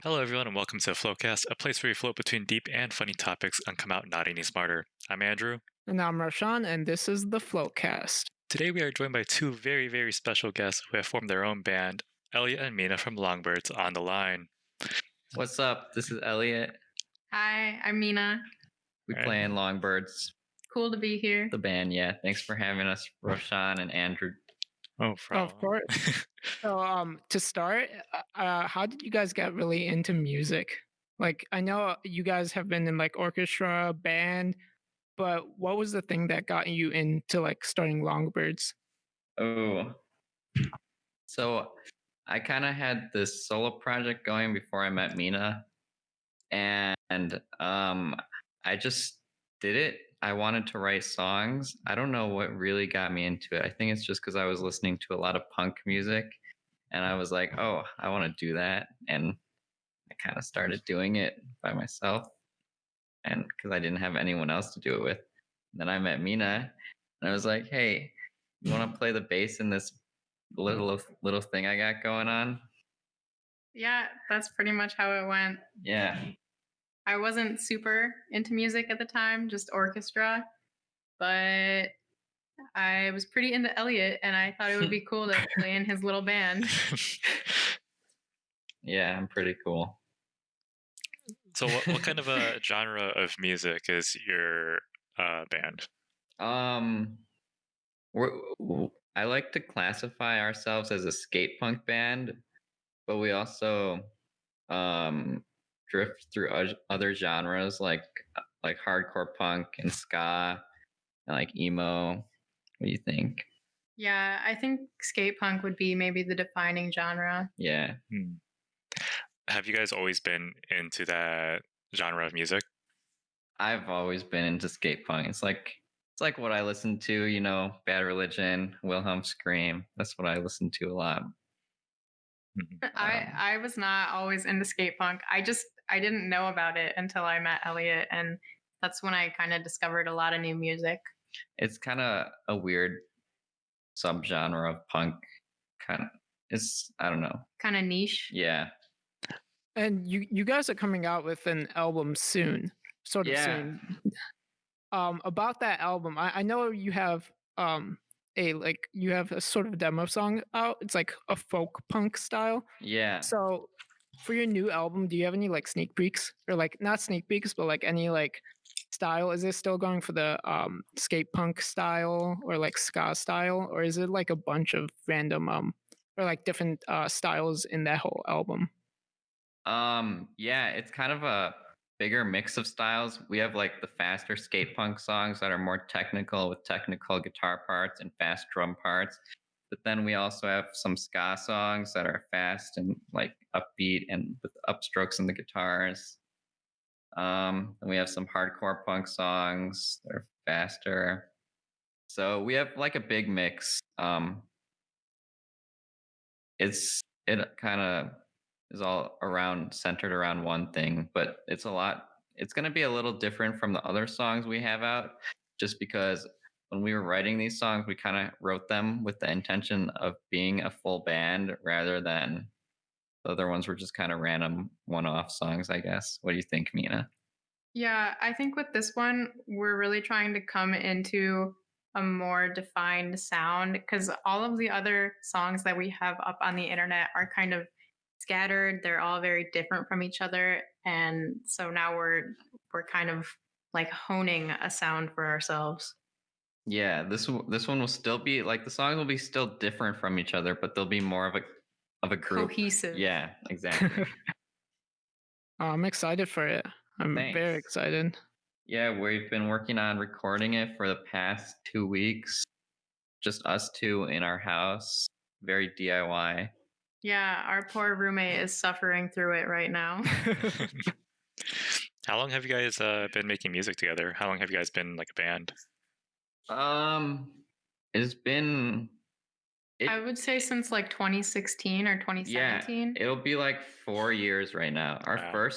Hello, everyone, and welcome to Flowcast, a place where we float between deep and funny topics and come out not any smarter. I'm Andrew. And I'm Roshan, and this is the Floatcast. Today, we are joined by two very, very special guests who have formed their own band, Elliot and Mina from Longbirds on the line. What's up? This is Elliot. Hi, I'm Mina. We All right. play in Longbirds, Cool to be here. the band. Yeah, thanks for having us, Roshan and Andrew. Oh, Of course. So, to start, how did you guys get really into music? Like, I know you guys have been in like orchestra, band, but what was the thing that got you into like starting Longbirds? Oh, so I kind of had this solo project going before I met Mina, and I just did it. I wanted to write songs. I don't know what really got me into it. I think it's just because I was listening to a lot of punk music, and I was like, oh, I want to do that, and I kind of started doing it by myself, and because I didn't have anyone else to do it with. And then I met Mina, and I was like, "Hey, you want to play the bass in this little thing I got going on?" Yeah, that's pretty much how it went. Yeah, I wasn't super into music at the time, just orchestra, but I was pretty into Elliot and I thought it would be cool to play in his little band. yeah, I'm pretty cool. So, what kind of a genre of music is your band? I like to classify ourselves as a skate punk band, but we also drift through other genres like hardcore punk and ska and like emo. What do you think? Yeah, I think skate punk would be maybe the defining genre. Yeah. Have you guys always been into that genre of music? I've always been into skate punk. It's like what I listen to, Bad Religion, Wilhelm Scream. That's what I listen to a lot. I was not always into skate punk. I didn't know about it until I met Elliot, and that's when I kind of discovered a lot of new music. It's kind of a weird subgenre of punk. I don't know. Kind of niche. Yeah. And you guys are coming out with an album soon, sort of Yeah. soon. About that album, I know you have you have a sort of demo song out. It's like a folk punk style. Yeah. So for your new album, do you have any like sneak peeks or like not sneak peeks, but like any like style? Is it still going for the skate punk style or like ska style, or is it like a bunch of random or like different styles in that whole album? Yeah, it's kind of a bigger mix of styles. We have like the faster skate punk songs that are more technical with technical guitar parts and fast drum parts. But then we also have some ska songs that are fast and like upbeat and with upstrokes in the guitars. And we have some hardcore punk songs that are faster. So we have like a big mix. It kind of is all around centered around one thing, but it's going to be a little different from the other songs we have out, just because when we were writing these songs, we kind of wrote them with the intention of being a full band rather than the other ones were just kind of random one-off songs, I guess. What do you think, Mina? Yeah, I think with this one, we're really trying to come into a more defined sound because all of the other songs that we have up on the internet are kind of scattered. They're all very different from each other. And so now we're kind of like honing a sound for ourselves. Yeah, this one will still be like the songs will be still different from each other, but they'll be more of a group. Cohesive. Yeah, exactly. I'm excited for it. I'm Thanks. very excited. Yeah, we've been working on recording it for the past 2 weeks. Just us two in our house. Very DIY. Yeah, our poor roommate is suffering through it right now. How long have you guys been making music together? How long have you guys been like a band? It's been I would say since like 2016 or 2017. It'll be like 4 years right now. Our Wow.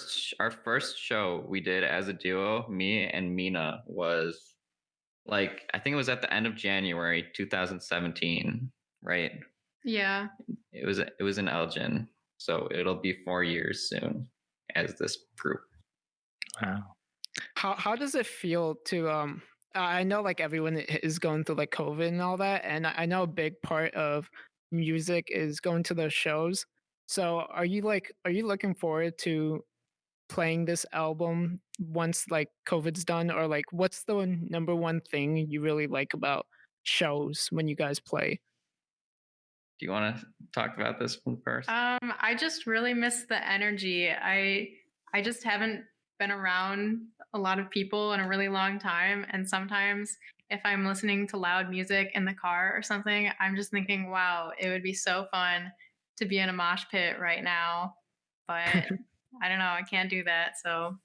first show we did as a duo, me and Mina, was like I think it was at the end of January 2017, right? Yeah. It was in Elgin, so it'll be 4 years soon. as this group. Wow. How does it feel to I know like everyone is going through like COVID and all that, and I know a big part of music is going to those shows. So are you looking forward to playing this album once like COVID's done, or like what's the number one thing you really like about shows when you guys play? Do you want to talk about this one first? I just really miss the energy. I just haven't been around a lot of people in a really long time, and sometimes if I'm listening to loud music in the car or something, I'm just thinking, wow, it would be so fun to be in a mosh pit right now. But I don't know, I can't do that. So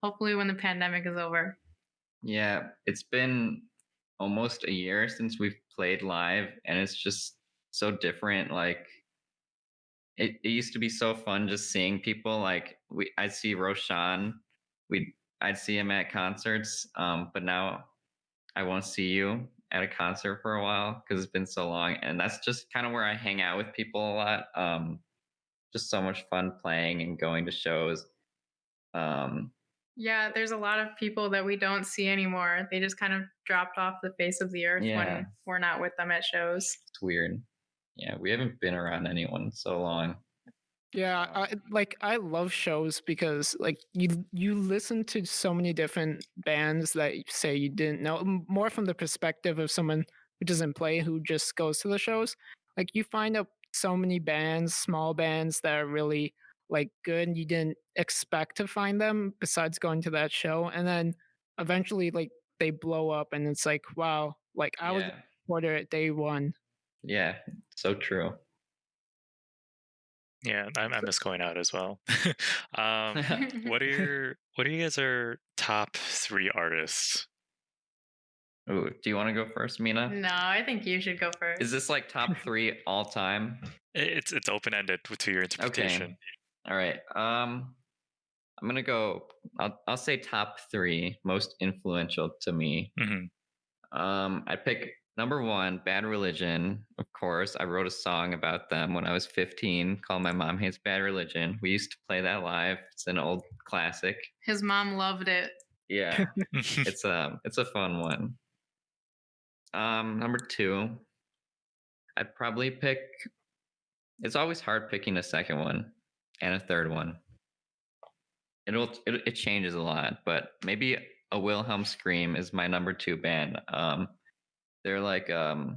hopefully when the pandemic is over. Yeah, it's been almost a year since we've played live, and it's just so different. Like it used to be so fun just seeing people. Like I'd see Roshan, I'd see him at concerts, but now I won't see you at a concert for a while because it's been so long. And that's just kind of where I hang out with people a lot. Just so much fun playing and going to shows. Um, Yeah, there's a lot of people that we don't see anymore. They just kind of dropped off the face of the earth Yeah. when we're not with them at shows. it's weird. Yeah, we haven't been around anyone so long. Yeah, I love shows because like you listen to so many different bands that you say you didn't know, more from the perspective of someone who doesn't play, who just goes to the shows. Like you find out so many bands, small bands that are really like good and you didn't expect to find them besides going to that show, and then eventually like they blow up and it's like wow, like I was a Yeah, supporter at day one. yeah, so true. Yeah, I miss going out as well. What are you guys are top 3 artists? Ooh, do you want to go first, Mina? No, I think you should go first. Is this like top 3 all time? It's open ended to your interpretation. All right. I'm gonna go. I'll say top 3 most influential to me. Mhm. I pick number 1, Bad Religion. Of course, I wrote a song about them when I was 15 called "My Mom Hates Bad Religion." We used to play that live. It's an old classic. His mom loved it. Yeah, it's a fun one. Number 2, I'd probably pick. It's always hard picking a second one and a third one. It changes a lot, but maybe a Wilhelm Scream is my number 2 band. They're like a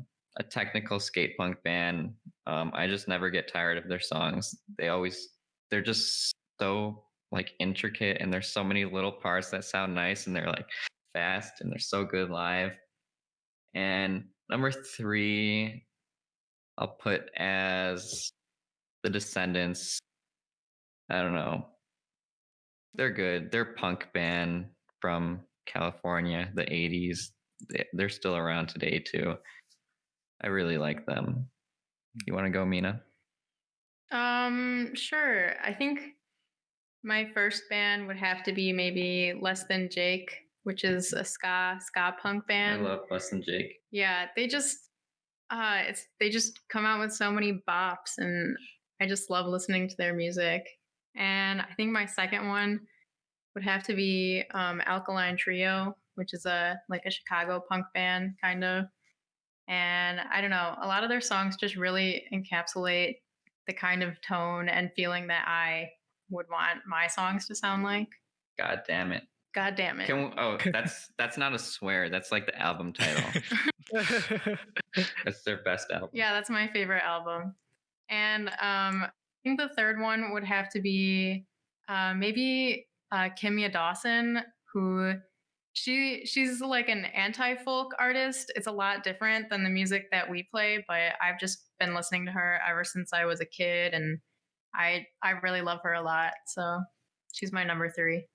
technical skate punk band. I just never get tired of their songs. They're just so like intricate, and there's so many little parts that sound nice, and they're like fast, and they're so good live. And number 3, I'll put as the Descendants. I don't know. They're good. They're a punk band from California, the 80s. They're still around today too. I really like them. You want to go, Mina? Sure. I think my first band would have to be maybe Less Than Jake, which is a ska punk band. I love Less Than Jake. Yeah, they just come out with so many bops, and I just love listening to their music. And I think my second one would have to be Alkaline Trio, which is like a Chicago punk band kind of. And I don't know, a lot of their songs just really encapsulate the kind of tone and feeling that I would want my songs to sound like. God damn it. God damn it. That's not a swear. That's like the album title. That's their best album. Yeah, that's my favorite album. And I think the third one would have to be maybe Kimya Dawson, who she's like an anti-folk artist. It's a lot different than the music that we play, but I've just been listening to her ever since I was a kid, and I really love her a lot. So she's my number 3.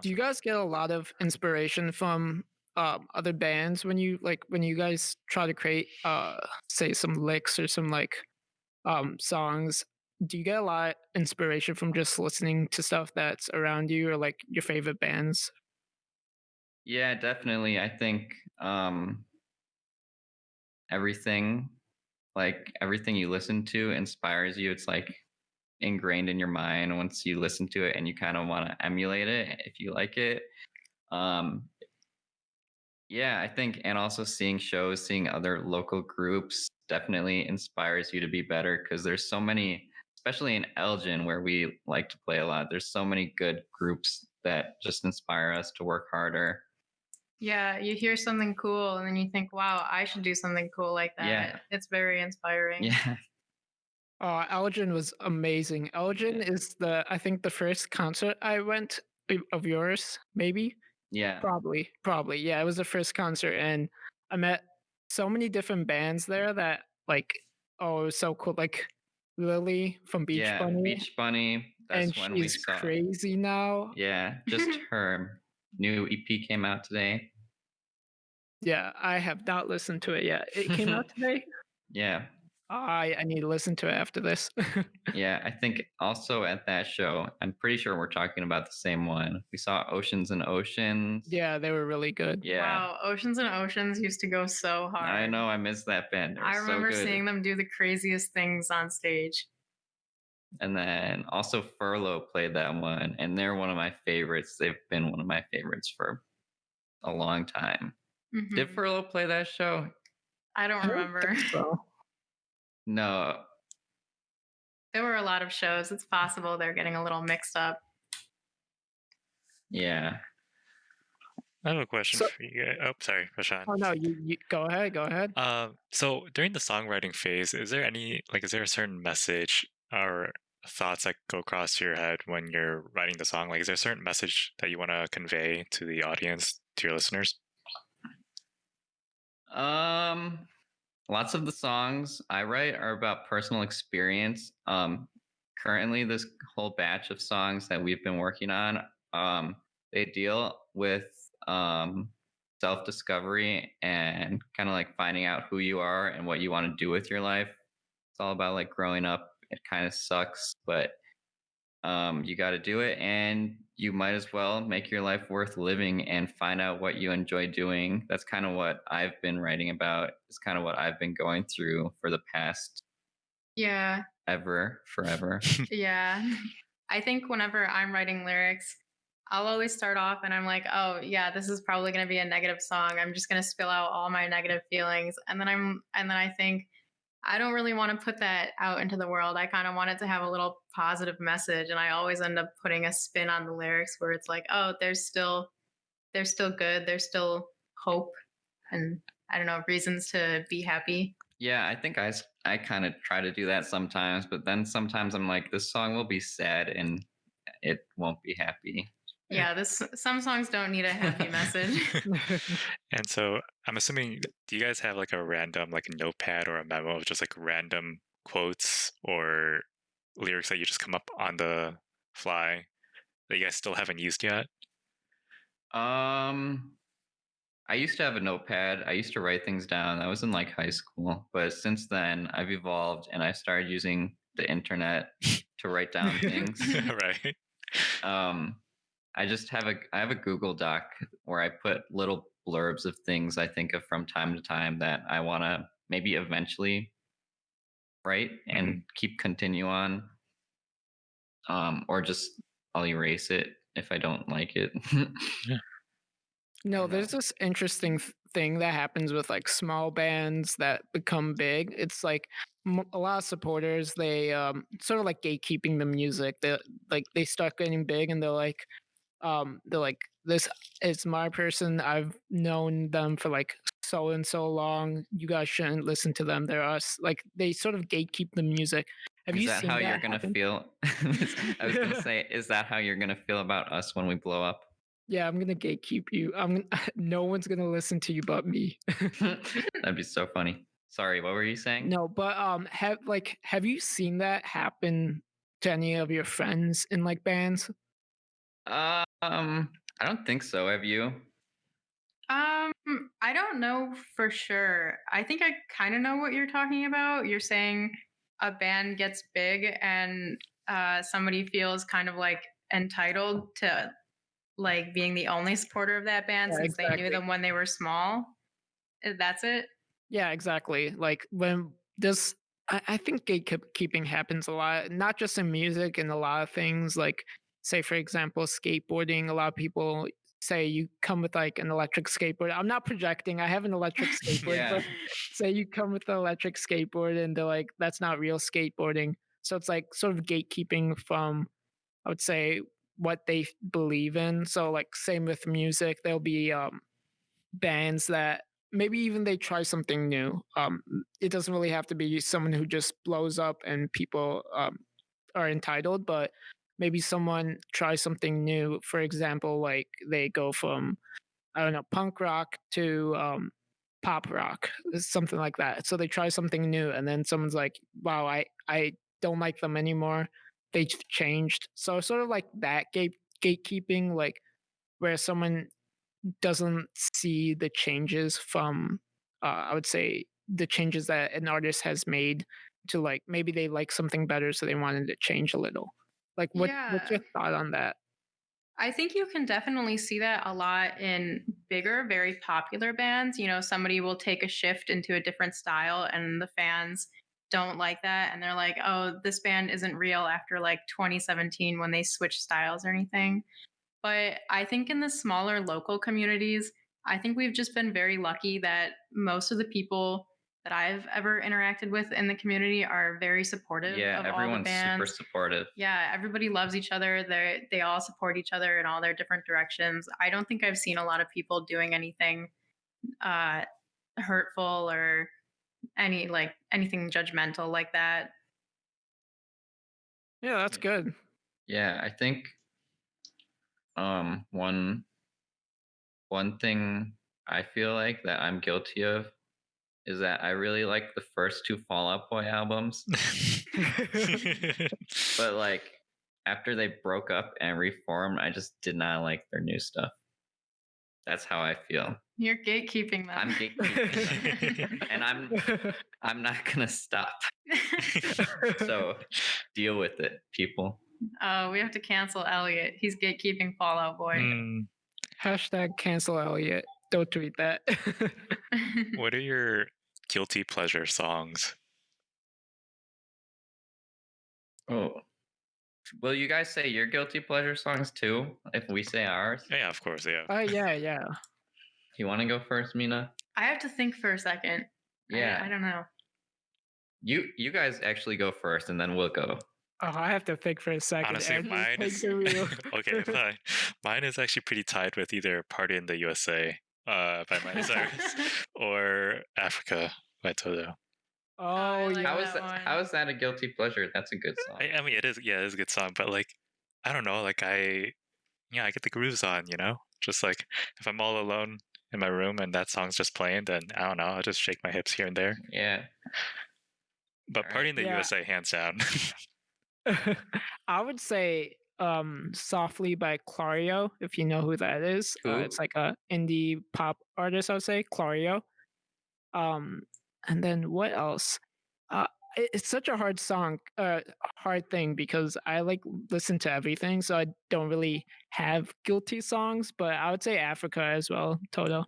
Do you guys get a lot of inspiration from other bands when you guys try to create say some licks or some like songs? Do you get a lot inspiration from just listening to stuff that's around you or like your favorite bands? Yeah, definitely. I think everything you listen to inspires you. It's like ingrained in your mind once you listen to it and you kind of want to emulate it if you like it. Um, yeah, I think, and also seeing shows, seeing other local groups definitely inspires you to be better because there's so many, especially in Elgin where we like to play a lot. There's so many good groups that just inspire us to work harder. Yeah, you hear something cool and then you think, wow, I should do something cool like that. Yeah. It's very inspiring. Yeah. Elgin was amazing. Elgin is I think the first concert I went of yours, maybe. Yeah. Probably. Yeah, it was the first concert, and I met so many different bands there that like, oh, it was so cool. Like Lily from Beach Yeah, Bunny, Beach Bunny. That's and when we she's saw. crazy now. Yeah, just her new EP came out today. Yeah, I have not listened to it yet. It came out today. Yeah. I need to listen to it after this. Yeah, I think also at that show, I'm pretty sure we're talking about the same one. We saw Oceans and Oceans. Yeah, they were really good. Yeah. Wow, Oceans and Oceans used to go so hard. I know, I miss that band. They were I remember so good. seeing them do the craziest things on stage. And then also Furlough played that one, and they're one of my favorites. They've been one of my favorites for a long time. Did Mhm. Furlough play that show? I don't remember. So, No. There were a lot of shows. It's possible they're getting a little mixed up. Yeah. I have a question So- for you guys. Oh, sorry, Rashan. oh no, you go ahead. Go ahead. So during the songwriting phase, is there a certain message or thoughts that go across your head when you're writing the song? Like, is there a certain message that you want to convey to the audience, to your listeners? Lots of the songs I write are about personal experience. Currently this whole batch of songs that we've been working on, they deal with self-discovery and kind of like finding out who you are and what you want to do with your life. It's all about like growing up. It kind of sucks, but you got to do it, and you might as well make your life worth living and find out what you enjoy doing. That's kind of what I've been writing about. It's kind of what I've been going through for the past Yeah. forever. Yeah. I think whenever I'm writing lyrics, I'll always start off and I'm like, oh yeah, this is probably going to be a negative song. I'm just going to spill out all my negative feelings. And then I think I don't really want to put that out into the world. I kind of want it to have a little positive message. And I always end up putting a spin on the lyrics where it's like, oh, they're still good. There's still hope. And I don't know, reasons to be happy. Yeah, I think I kind of try to do that sometimes, but then sometimes I'm like, this song will be sad and it won't be happy. Yeah, some songs don't need a happy message. And so I'm assuming, do you guys have like a random, like a notepad or a memo of just like random quotes or lyrics that you just come up on the fly that you guys still haven't used yet? I used to have a notepad. I used to write things down. I was in like high school, but since then I've evolved and I started using the internet to write down things. Right. I have a Google Doc where I put little blurbs of things I think of from time to time that I want to maybe eventually write and continue on. Or just I'll erase it if I don't like it. No, there's this interesting thing that happens with like small bands that become big. It's like a lot of supporters, they sort of like gatekeeping the music. They start getting big and they're like this is my person. I've known them for like so and so long. You guys shouldn't listen to them. They're us. Like they sort of gatekeep the music. Have Is you that seen how that you're gonna happen? feel? I was gonna say, is that how you're gonna feel about us when we blow up? Yeah, I'm gonna gatekeep you. No one's gonna listen to you but me. That'd be so funny. Sorry, what were you saying? No, but have you seen that happen to any of your friends in like bands? I don't think so. Have you? I don't know for sure. I think I kind of know what you're talking about. You're saying a band gets big and somebody feels kind of like entitled to like being the only supporter of that band Yeah, since they exactly. knew them when they were small. That's it. Yeah, exactly. Like when this I think gatekeeping happens a lot, not just in music and a lot of things. Like, say for example, skateboarding. A lot of people say you come with like an electric skateboard. I'm not projecting. I have an electric skateboard, Yeah. but say you come with an electric skateboard and they're like, that's not real skateboarding. So it's like sort of gatekeeping from, I would say, what they believe in. So like same with music, there'll be bands that maybe even they try something new. It doesn't really have to be someone who just blows up and people are entitled, but maybe someone tries something new. For example, like they go from, I don't know, punk rock to pop rock, something like that. So they try something new, and then someone's like, "Wow, I don't like them anymore. They've changed." So sort of like that gatekeeping, like where someone doesn't see the changes from, I would say, the changes that an artist has made to like maybe they like something better, so they wanted to change a little. Like, what's Yeah. your thought on that? I think you can definitely see that a lot in bigger, very popular bands. You know, somebody will take a shift into a different style and the fans don't like that. And they're like, oh, this band isn't real after like 2017 when they switched styles or anything. But I think in the smaller local communities, I think we've just been very lucky that most of the people that I've ever interacted with in the community are very supportive Yeah, of all the everyone's super bands. supportive. Yeah, everybody loves each other. They all support each other in all their different directions. I don't think I've seen a lot of people doing anything uh hurtful or anything judgmental like that. Yeah, that's Yeah. good. Yeah, I think one thing I feel like that I'm guilty of is that I really like the first two Fall Out Boy albums, but like after they broke up and reformed, I just did not like their new stuff. That's how I feel. You're gatekeeping them. I'm gatekeeping them. And I'm not gonna stop. So deal with it, people. Oh, we have to cancel Elliot. He's gatekeeping Fallout Boy. Mm, Hashtag cancel Elliot. Don't tweet that. what are your guilty pleasure songs? Oh. Will you guys say your guilty pleasure songs too? If we say ours? Yeah, of course, yeah. Yeah. You wanna go first, Mina? I have to think for a second. Yeah. I don't know. You guys actually go first and then we'll go. Oh, I have to think for a second. Honestly, Andrew, mine take is the wheel. okay. Fine. Mine is actually pretty tied with either "Party in the USA" by Miley Cyrus or "Africa" by Toto. Oh, like yeah. that one. How is that a guilty pleasure? That's a good song. I mean, it is. Yeah, it is a good song, but like, I don't know. Like, I get the grooves on. You know, just like if I'm all alone in my room and that song's just playing, then I don't know. I'll just shake my hips here and there. Yeah. But Alright. "Party in the Yeah. USA" hands down. I would say Softly by Clario, if you know who that is. Who? It's like a indie pop artist, I would say, Clario. And then what else? It's such a hard thing because I like listen to everything, so I don't really have guilty songs, but I would say Africa as well, Toto.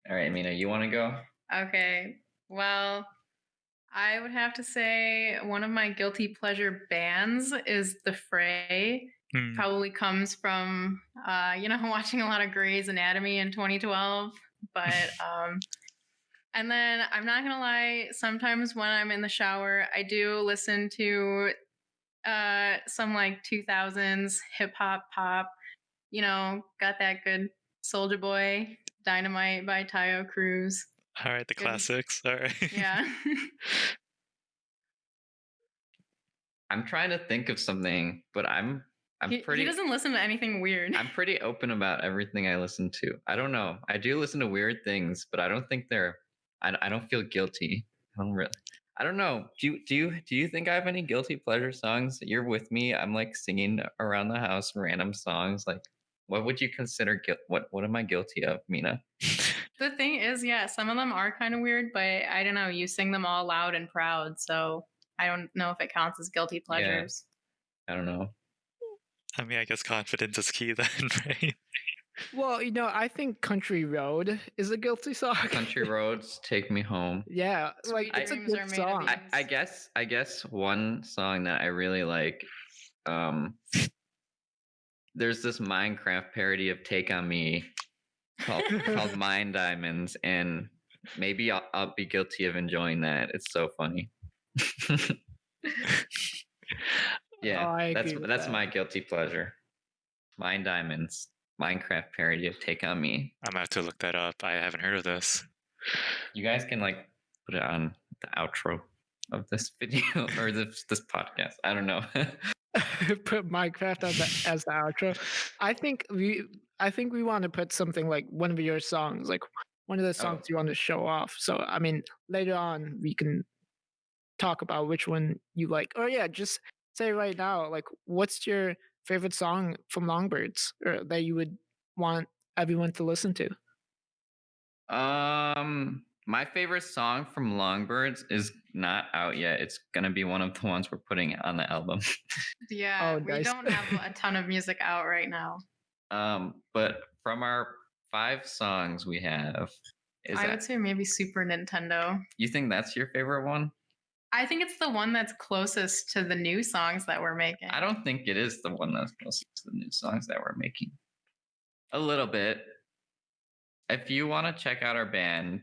All right, Mina, you want to go? Okay. Well, I would have to say one of my guilty pleasure bands is The Fray. Hmm. Probably comes from watching a lot of Grey's Anatomy in 2012. But and then I'm not gonna lie, sometimes when I'm in the shower, I do listen to some like 2000s hip hop pop. You know, got that good Soldier Boy, Dynamite by Tayo Cruz. All right, the Good. classics. All right. Yeah. I'm trying to think of something, but I'm he pretty doesn't listen to anything weird. I'm pretty open about everything I listen to. I don't know. I do listen to weird things, but I don't think I don't feel guilty. I don't know. Do you think I have any guilty pleasure songs? You're with me. I'm like singing around the house random songs. Like, what would you consider what am I guilty of, Mina? The thing is, yeah, some of them are kind of weird, but I don't know. You sing them all loud and proud, so I don't know if it counts as guilty pleasures. I don't know. I mean, I guess confidence is key then, right? Well, I think Country Road is a guilty song. Country Roads, Take Me Home. Yeah, like Sweet it's a dreams good are made of song. these. I guess one song that I really like, there's this Minecraft parody of Take on Me called Mine Diamonds, and maybe I'll be guilty of enjoying that. It's so funny. Yeah, I agree with that's that. my guilty pleasure. Mine Diamonds, Minecraft parody of Take on Me. I'm gonna have to look that up. I haven't heard of this. You guys can like put it on the outro of this video or this podcast. I don't know. Put Minecraft as the outro. I think we want to put something like one of your songs, like one of the songs you want to show off. So I mean, later on we can talk about which one you like. Or yeah, just say right now, like what's your favorite song from Longbirds, or that you would want everyone to listen to? My favorite song from Longbirds is not out yet. It's gonna be one of the ones we're putting on the album. Yeah, Oh, we nice. don't have a ton of music out right now. But from our 5 songs we have, I would say maybe Super Nintendo. You think that's your favorite one? I think it's the one that's closest to the new songs that we're making. I don't think it is the one that's closest to the new songs that we're making. A little bit. If you want to check out our band,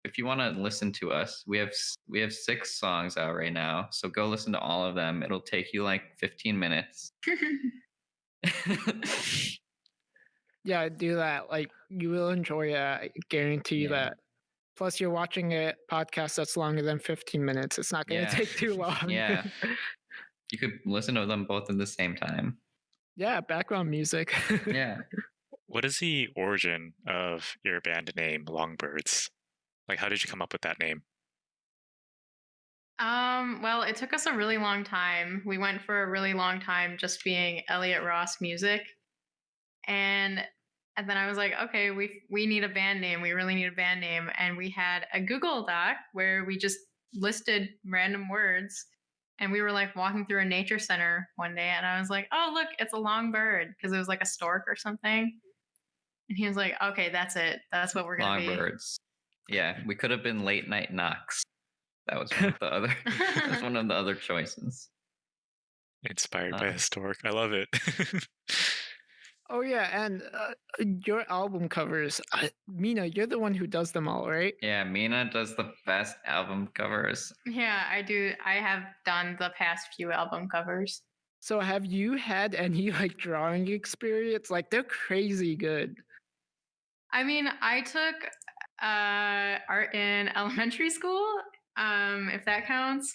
if you want to listen to us, we have 6 songs out right now. So go listen to all of them. It'll take you like 15 minutes. Yeah, do that. Like you will enjoy it. I guarantee Yeah. that. Plus, you're watching a podcast that's longer than 15 minutes. It's not going to Yeah. take too long. Yeah. You could listen to them both at the same time. Yeah, background music. Yeah. What is the origin of your band name, Longbirds? Like, how did you come up with that name? Well, it took us a really long time. We went for a really long time just being Elliot Ross Music. And then I was like, okay, we need a band name. We really need a band name. And we had a Google Doc where we just listed random words. And we were like walking through a nature center one day, and I was like, oh, look, it's a long bird, because it was like a stork or something. And he was like, okay, that's it. That's what we're going to be. Longbirds. Yeah, we could have been Late Night Knocks. That was one of the other. That's one of the other choices. Inspired by a stork. I love it. Oh yeah, and your album covers, Mina, you're the one who does them all, right? Yeah, Mina does the best album covers. Yeah, I do. I have done the past few album covers. So have you had any like drawing experience? Like they're crazy good. I mean, I took art in elementary school, if that counts.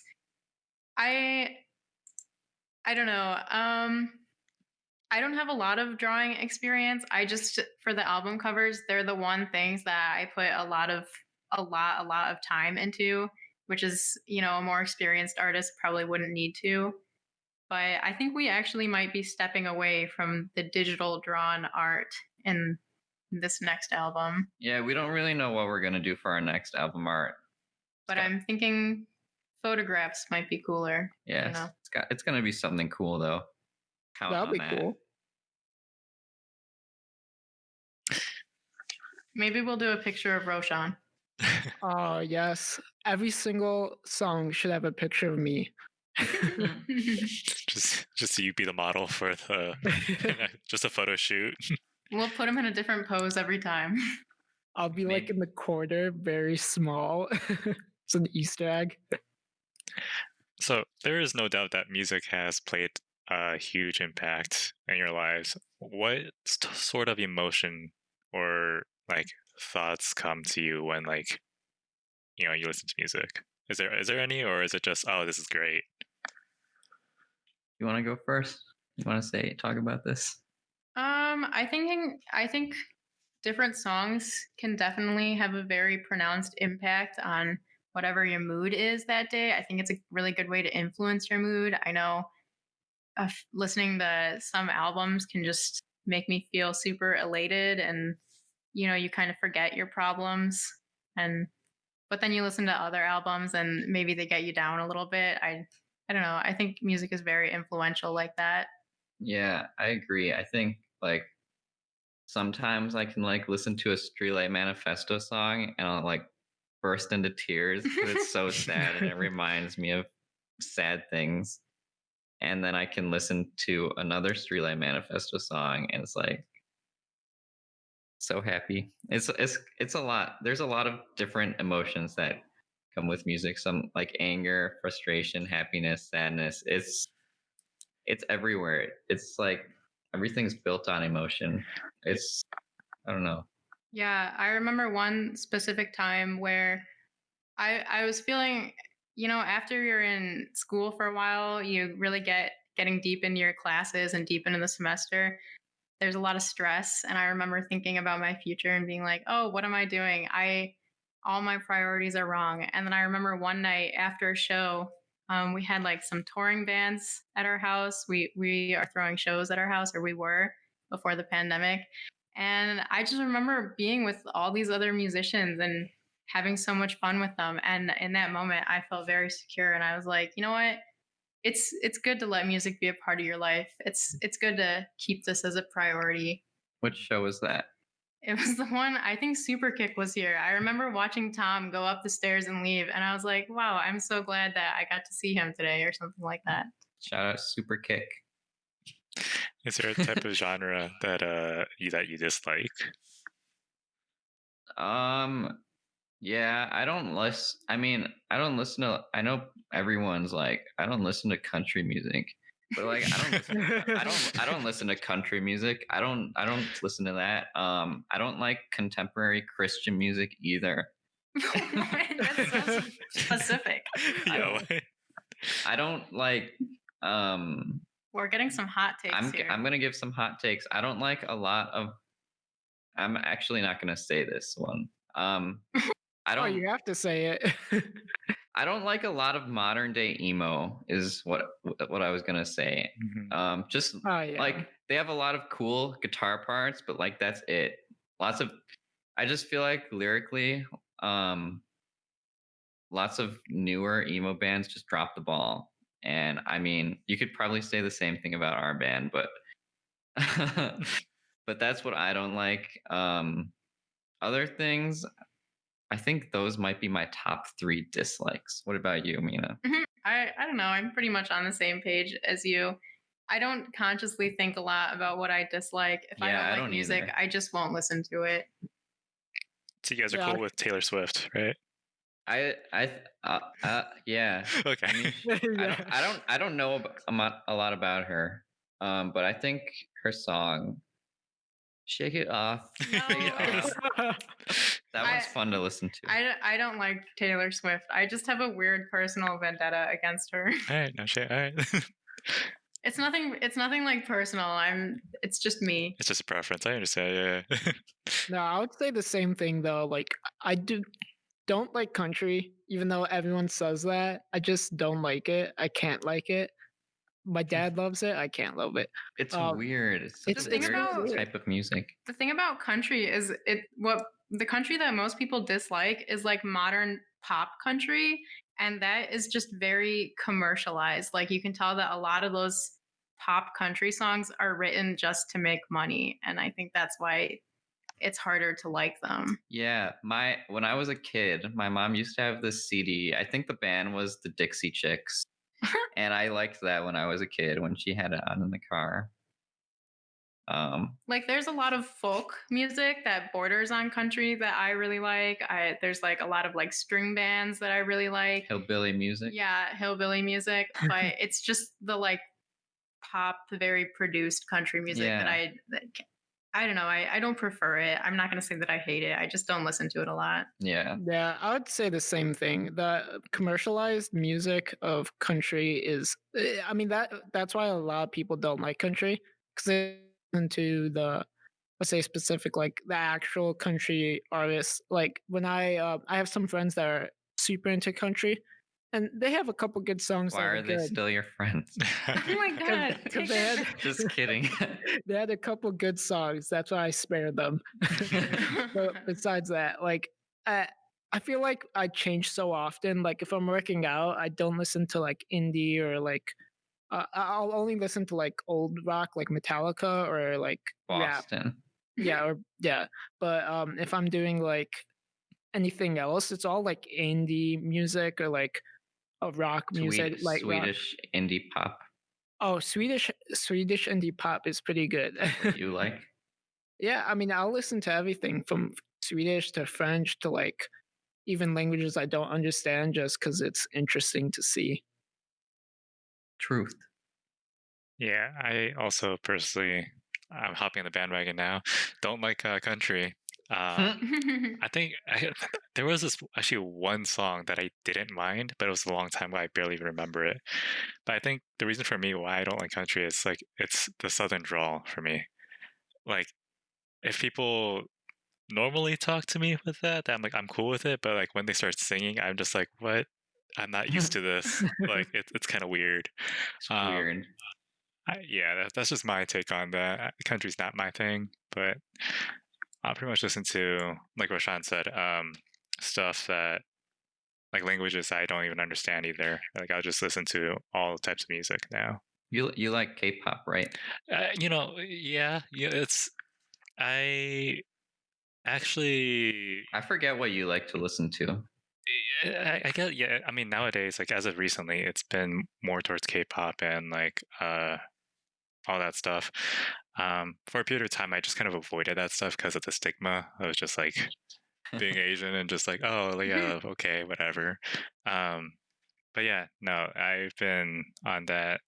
I don't know. I don't have a lot of drawing experience. I just, for the album covers, they're the one things that I put a lot of time into, which is, a more experienced artist probably wouldn't need to. But I think we actually might be stepping away from the digital drawn art in this next album. Yeah, we don't really know what we're going to do for our next album art. But I'm thinking photographs might be cooler. Yeah, it's going to be something cool though. That'll be cool. Maybe we'll do a picture of Roshan. Oh yes, every single song should have a picture of me. just you be the model for the just a photo shoot. We'll put him in a different pose every time. I'll be like in the corner, very small. It's an Easter egg. So there is no doubt that music has played a huge impact in your lives. What sort of emotion or like thoughts come to you when you listen to music? Is there any, or is it just, oh, this is great? You want to go first? You want to talk about this? I think different songs can definitely have a very pronounced impact on whatever your mood is that day. I think it's a really good way to influence your mood. I know listening to some albums can just make me feel super elated, and you kind of forget your problems, but then you listen to other albums and maybe they get you down a little bit. I don't know. I think music is very influential like that. Yeah, I agree. I think sometimes I can like listen to a Streetlight Manifesto song and I'll like burst into tears because it's so sad and it reminds me of sad things. And then I can listen to another Streetlight Manifesto song and it's like so happy. It's a lot. There's a lot of different emotions that come with music. Some like anger, frustration, happiness, sadness. It's everywhere. It's like everything's built on emotion. It's I don't know. Yeah, I remember one specific time where I was feeling, after you're in school for a while, you really getting deep into your classes and deep into the semester. There's a lot of stress, and I remember thinking about my future and being like, "Oh, what am I doing? All my priorities are wrong." And then I remember one night after a show, we had like some touring bands at our house. We are throwing shows at our house, or we were before the pandemic. And I just remember being with all these other musicians and having so much fun with them. And in that moment, I felt very secure. And I was like, you know what? It's good to let music be a part of your life. It's good to keep this as a priority. Which show was that? It was the one, I think Super Kick was here. I remember watching Tom go up the stairs and leave, and I was like, wow, I'm so glad that I got to see him today, or something like that. Shout out Super Kick. Is there a type of genre that you dislike? Yeah, I don't listen. I mean, I don't listen to. I know everyone's like, I don't listen to country music, but like, I don't listen to country music. I don't listen to that. I don't like contemporary Christian music either. That's so specific. I don't like. We're getting some hot takes here. I'm gonna give some hot takes. I don't like a lot of. I'm actually not gonna say this one. I don't. Oh, you have to say it. I don't like a lot of modern day emo. Is what I was gonna say. Mhm. Just Oh, yeah. like they have a lot of cool guitar parts, but like that's it. Lots of. I just feel like lyrically, lots of newer emo bands just drop the ball. And I mean, you could probably say the same thing about our band, but but that's what I don't like. Other things, I think those might be my top 3 dislikes. What about you, Mina? I don't know. I'm pretty much on the same page as you. I don't consciously think a lot about what I dislike. If I Yeah, don't I like don't music, either. I just won't listen to it. So you guys are Yeah. cool with Taylor Swift, right? Yeah. Okay. I mean, I don't know a lot about her, but I think her song "Shake It Off," No. Shake It Off, that one's I- fun to listen to. I don't like Taylor Swift. I just have a weird personal vendetta against her. All right, no shit. All right. It's nothing like personal. It's just me. It's just a preference. I understand. Yeah. No, I would say the same thing though. Like I don't like country, even though everyone says that. I just don't like it. I can't like it. My dad loves it. I can't love it. It's Um, weird. It's such it's- a it's weird about- type of music. The thing about country is what the country that most people dislike is like modern pop country, and that is just very commercialized. Like you can tell that a lot of those pop country songs are written just to make money, and I think that's why it's harder to like them. Yeah, when I was a kid, my mom used to have this CD. I think the band was the Dixie Chicks, and I liked that when I was a kid when she had it on in the car. Like there's a lot of folk music that borders on country that I really like. There's like a lot of like string bands that I really like. Hillbilly music. Yeah, hillbilly music, but it's just the like pop, very produced country music that I don't know. I don't prefer it. I'm not going to say that I hate it. I just don't listen to it a lot. Yeah. Yeah, I would say the same thing. The commercialized music of country is, I mean, that's why a lot of people don't like country, because they listen to the, let's say specific, like the actual country artists. Like when I have some friends that are super into country, and they have a couple good songs. Why that are they good. still your friends? Oh my god! Because take they it. had, Just kidding. they had a couple good songs. That's why I spared them. But besides that, like I feel like I change so often. Like if I'm working out, I don't listen to like indie or like I'll only listen to like old rock, like Metallica or like rap. Boston. yeah. But if I'm doing like anything else, it's all like indie music or like a rock music, like rock. Swedish indie pop. Oh, Swedish indie pop is pretty good. What you like? Yeah, I mean, I'll listen to everything from Swedish to French to like even languages I don't understand just because it's interesting to see. Truth. Yeah, I also personally, I'm hopping on the bandwagon now. Don't like country. I think there was this actually one song that I didn't mind, but it was a long time ago. I barely remember it. But I think the reason for me why I don't like country is like it's the southern drawl for me. Like if people normally talk to me with that, I'm like I'm cool with it. But like when they start singing, I'm just like, what? I'm not used to this. Like it's kind of weird. It's Um, weird. yeah, that's just my take on that. Country's not my thing, but I'll pretty much listen to, like Roshan said, stuff that like languages I don't even understand either. Like I'll just listen to all types of music now. You like K-pop, right? Yeah, it's I actually I forget what you like to listen to. I get yeah. I mean nowadays, like as of recently, it's been more towards K-pop and like all that stuff. For a period of time, I just kind of avoided that stuff because of the stigma. I was just like being Asian and just like, oh yeah, okay, whatever. But yeah, no, I've been on that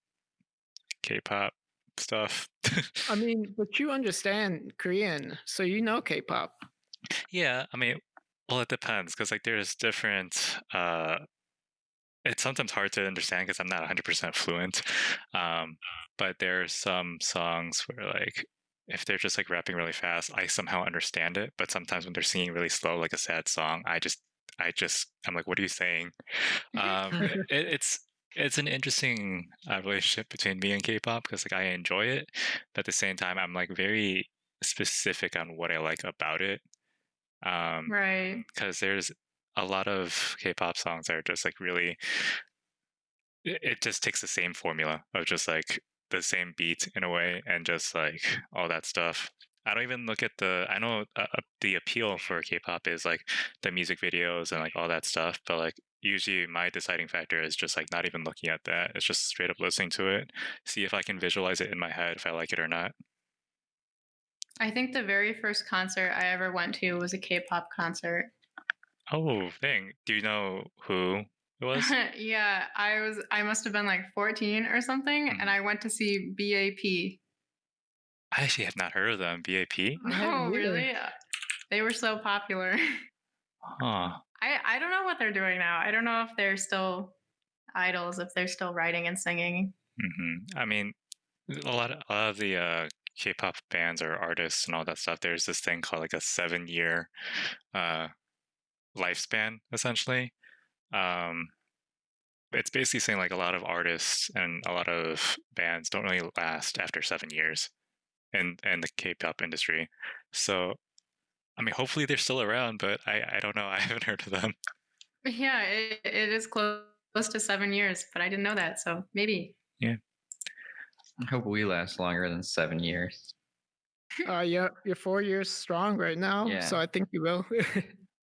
K-pop stuff. I mean, but you understand Korean, so you know K-pop. Yeah, I mean, well, it depends because like there's different. It's sometimes hard to understand because I'm not 100% fluent. But there are some songs where like if they're just like rapping really fast, I somehow understand it. But sometimes when they're singing really slow, like a sad song, I'm like, what are you saying? It's an interesting relationship between me and K-pop because like I enjoy it, but at the same time, I'm like very specific on what I like about it. Right. Because there's a lot of K-pop songs that are just like really, it just takes the same formula of just like the same beat in a way and just like all that stuff. I don't even look at I know the appeal for K-pop is like the music videos and like all that stuff, but like usually my deciding factor is just like not even looking at that. It's just straight up listening to it, see if I can visualize it in my head if I like it or not. I think the very first concert I ever went to was a K-pop concert. Oh, dang. Do you know who it was? Yeah, I must have been like 14 or something, and I went to see BAP. I actually have not heard of them. BAP? I haven't No, either. really? They were so popular. Huh. I don't know what they're doing now. I don't know if they're still idols, if they're still writing and singing. I mean, a lot of the K-pop bands or artists and all that stuff. There's this thing called like a 7-year lifespan, essentially. It's basically saying like a lot of artists and a lot of bands don't really last after 7 years in the K-pop industry. So, I mean, hopefully they're still around, but I don't know. I haven't heard of them. Yeah, it is close to 7 years, but I didn't know that, so maybe. Yeah. I hope we last longer than 7 years. Yeah, you're 4 years strong right now, Yeah. so I think you will.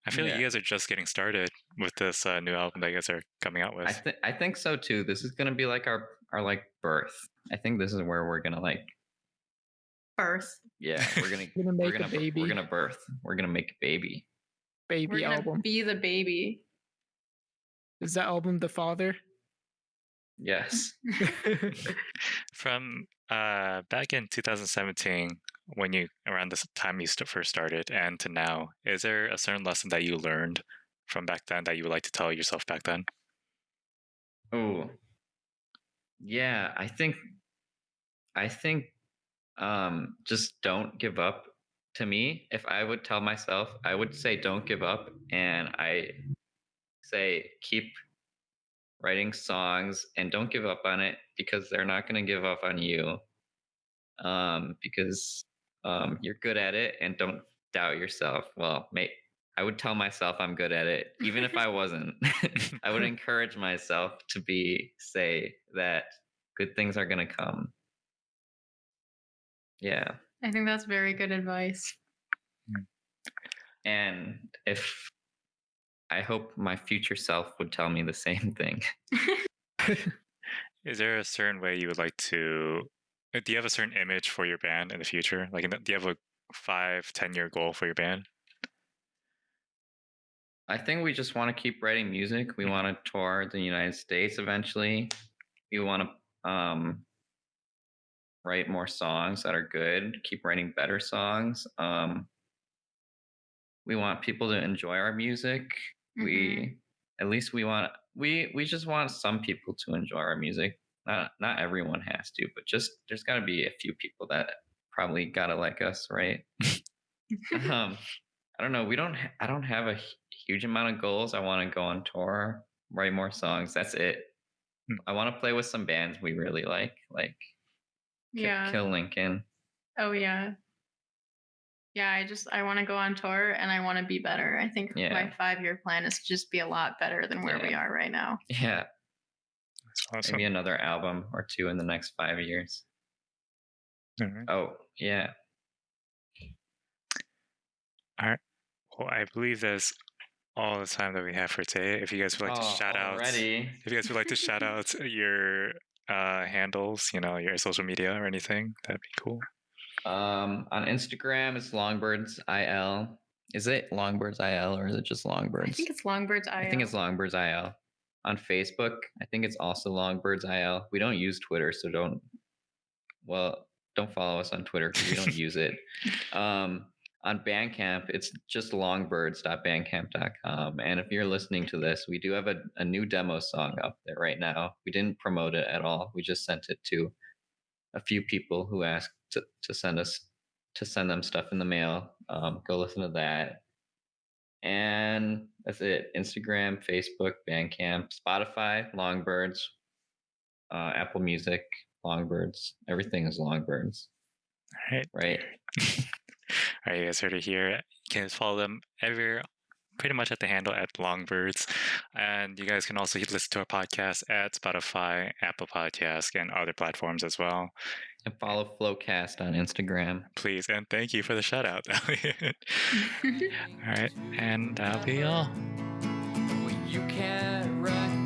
I feel like Yeah. you guys are just getting started with this new album that you guys are coming out with. I think so too. This is gonna be like our like birth. I think this is where we're gonna like Birth. yeah we're gonna Gonna make we're gonna a baby. we're gonna birth. We're gonna make a baby. We're Baby gonna album. be the baby. Is that album The Father? Yes. From back in 2017, when you around this time you first started, and to now, is there a certain lesson that you learned from back then that you would like to tell yourself back then? Oh, yeah. I think just don't give up. To me, if I would tell myself, I would say don't give up, and I say keep writing songs and don't give up on it because they're not going to give up on you. Because you're good at it and don't doubt yourself. Well, I would tell myself I'm good at it, even if I wasn't. I would encourage myself to say that good things are going to come. Yeah. I think that's very good advice. And if I hope my future self would tell me the same thing. Is there a certain way you would like to? Do you have a certain image for your band in the future? Like, do you have a 5-10 year goal for your band? I think we just want to keep writing music. We want to tour the United States eventually. We want to write more songs that are good, keep writing better songs. We want people to enjoy our music. We just want some people to enjoy our music. Not everyone has to, but just there's got to be a few people that probably gotta like us, right? I don't know. I don't have a huge amount of goals. I want to go on tour, write more songs. That's it. I want to play with some bands we really like Yeah. Kill Lincoln. Oh yeah. Yeah, I want to go on tour and I want to be better. I think my 5-year plan is to just be a lot better than where we are right now. Yeah. That's awesome. Maybe another album or 2 in the next 5 years. Alright. Oh, yeah. All right. Well, I believe that's all the time that we have for today. If you guys would like to shout out, if you guys would like to shout out your handles, your social media or anything, that'd be cool. On Instagram, it's LongBirdsIL. Is it LongBirdsIL or is it just Longbirds? I think it's LongBirdsIL. I think it's LongBirdsIL. On Facebook, I think it's also LongBirdsIL. We don't use Twitter, so don't follow us on Twitter because we don't use it. On Bandcamp, it's just longbirds.bandcamp.com. And if you're listening to this, we do have a new demo song up there right now. We didn't promote it at all. We just sent it to a few people who asked to send them stuff in the mail. Go listen to that. And that's it. Instagram, Facebook, Bandcamp, Spotify, Longbirds, Apple Music, Longbirds. Everything is Longbirds. All right. Right. All right, you guys heard it here. You can follow them pretty much at the handle at Longbirds. And you guys can also listen to our podcast at Spotify, Apple Podcasts, and other platforms as well. And follow Flowcast on Instagram. Please, and thank you for the shout out, Elliot. All right, and that'll be all. You can't wreck